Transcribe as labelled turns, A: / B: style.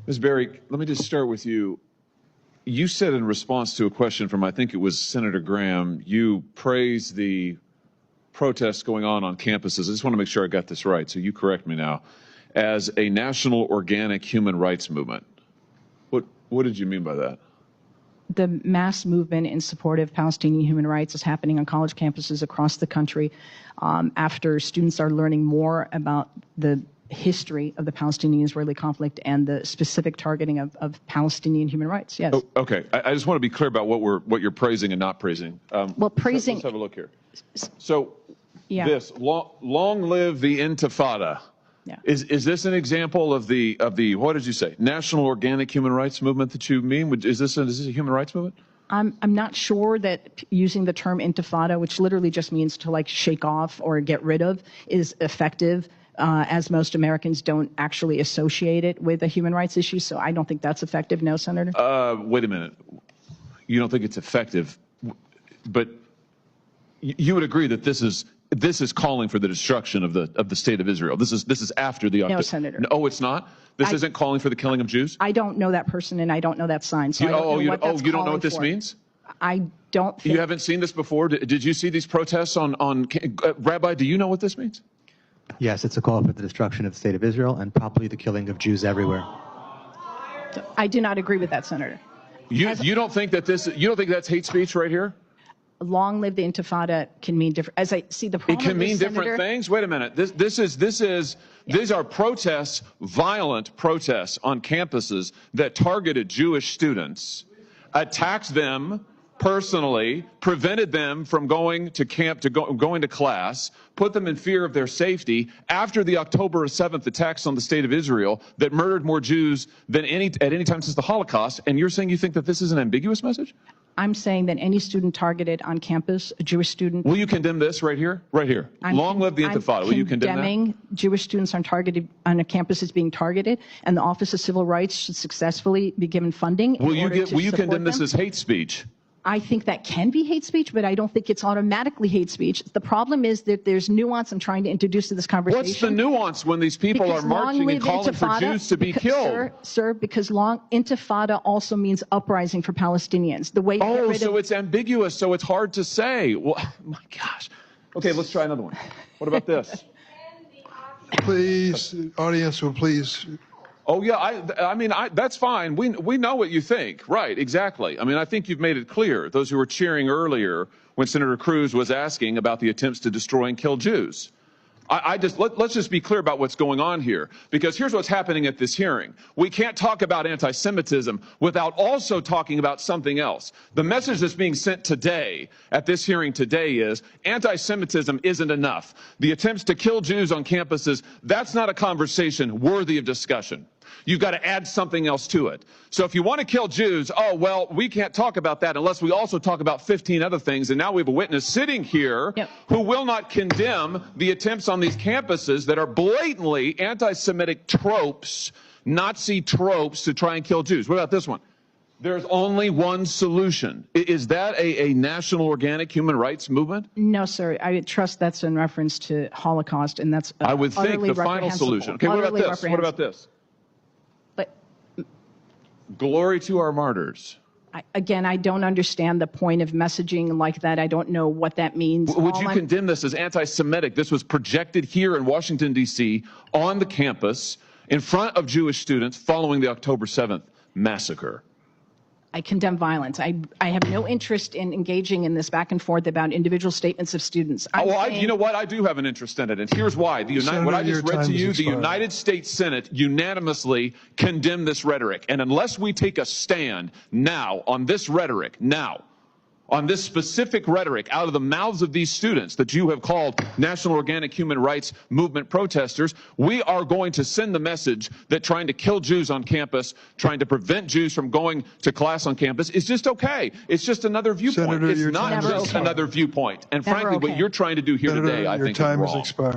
A: Ms. Berry, let me just start with you. You said in response to a question from, I think it was Senator Graham, you praised the protests going on campuses. I just want to make sure I got this right, so you correct me now, as a national organic human rights movement. What did you mean by that?
B: The mass movement in support of Palestinian human rights is happening on college campuses across the country after students are learning more about the history of the Palestinian-Israeli conflict and the specific targeting of Palestinian human rights. Yes.
A: Oh, okay. I just want to be clear about what you're praising and not praising.
B: Well, praising.
A: Let's have a look here. So,
B: yeah.
A: This long live the Intifada.
B: Yeah.
A: Is this an example of the what did you say, national organic human rights movement that you mean? Is this a human rights movement?
B: I'm not sure that using the term Intifada, which literally just means to like shake off or get rid of, is effective. As most Americans don't actually associate it with a human rights issue, so I don't think that's effective. No, Senator.
A: Wait a minute. You don't think it's effective, but you would agree that this is calling for the destruction of the state of Israel. This is after the
B: No, Senator.
A: No, it's not. This isn't calling for the killing of Jews.
B: I don't know that person, and I don't know that sign. So
A: you don't know what this means?
B: I don't think.
A: You haven't seen this before? Did you see these protests on Rabbi, do you know what this means?
C: Yes, it's a call for the destruction of the state of Israel and probably the killing of Jews everywhere.
B: I do not agree with that, Senator.
A: You don't think that's hate speech right here?
B: Long live the Intifada can mean different. As I see the problem.
A: It can mean different things. Wait a minute. These are protests, violent protests on campuses that targeted Jewish students, attacked them personally, prevented them from going to camp, going to class, put them in fear of their safety after the October 7th attacks on the state of Israel that murdered more Jews than at any time since the Holocaust. And you're saying you think that this is an ambiguous message?
B: I'm saying that any student targeted on campus, a Jewish student.
A: Will you condemn this right here? Right here. Long live the Intifada. Will you condemn that?
B: Condemning Jewish students on a campus is being targeted, and the Office of Civil Rights should successfully be given funding.
A: Will you condemn this as hate speech?
B: I think that can be hate speech, but I don't think it's automatically hate speech. The problem is that there's nuance I'm trying to introduce to this conversation.
A: What's the nuance when these people are marching and calling for Jews to be killed?
B: Sir, because Intifada also means uprising for Palestinians. The way
A: so it's ambiguous, so it's hard to say. Well, my gosh. Okay, let's try another one. What about this?
D: Please, audience will please.
A: Oh, yeah, I mean, that's fine. We know what you think. Right, exactly. I mean, I think you've made it clear. Those who were cheering earlier when Senator Cruz was asking about the attempts to destroy and kill Jews. Let's just be clear about what's going on here, because here's what's happening at this hearing. We can't talk about anti-Semitism without also talking about something else. The message that's being sent today at this hearing today is anti-Semitism isn't enough. The attempts to kill Jews on campuses, that's not a conversation worthy of discussion. You've got to add something else to it. So if you want to kill Jews, oh, well, we can't talk about that unless we also talk about 15 other things. And now we have a witness sitting here who will not condemn the attempts on these campuses that are blatantly anti-Semitic tropes, Nazi tropes to try and kill Jews. What about this one? There's only one solution. Is that a national organic human rights movement?
B: No, sir. I trust that's in reference to Holocaust, and that's
A: I would think the final solution. Okay, what about this? What about this? Glory to our martyrs.
B: Again, I don't understand the point of messaging like that. I don't know what that means.
A: Would you condemn this as anti-Semitic? This was projected here in Washington, D.C. on the campus in front of Jewish students following the October 7th massacre.
B: I condemn violence. I have no interest in engaging in this back and forth about individual statements of students.
A: You know what? I do have an interest in it, and here's why. What I just read to you, the United States Senate unanimously condemned this rhetoric. And unless we take a stand now on this rhetoric, on this specific rhetoric out of the mouths of these students that you have called National Organic Human Rights Movement protesters, we are going to send the message that trying to kill Jews on campus, trying to prevent Jews from going to class on campus is just okay. It's just another viewpoint.
D: Senator,
A: it's not just another viewpoint. And frankly, what you're trying to do here today, I think, is wrong.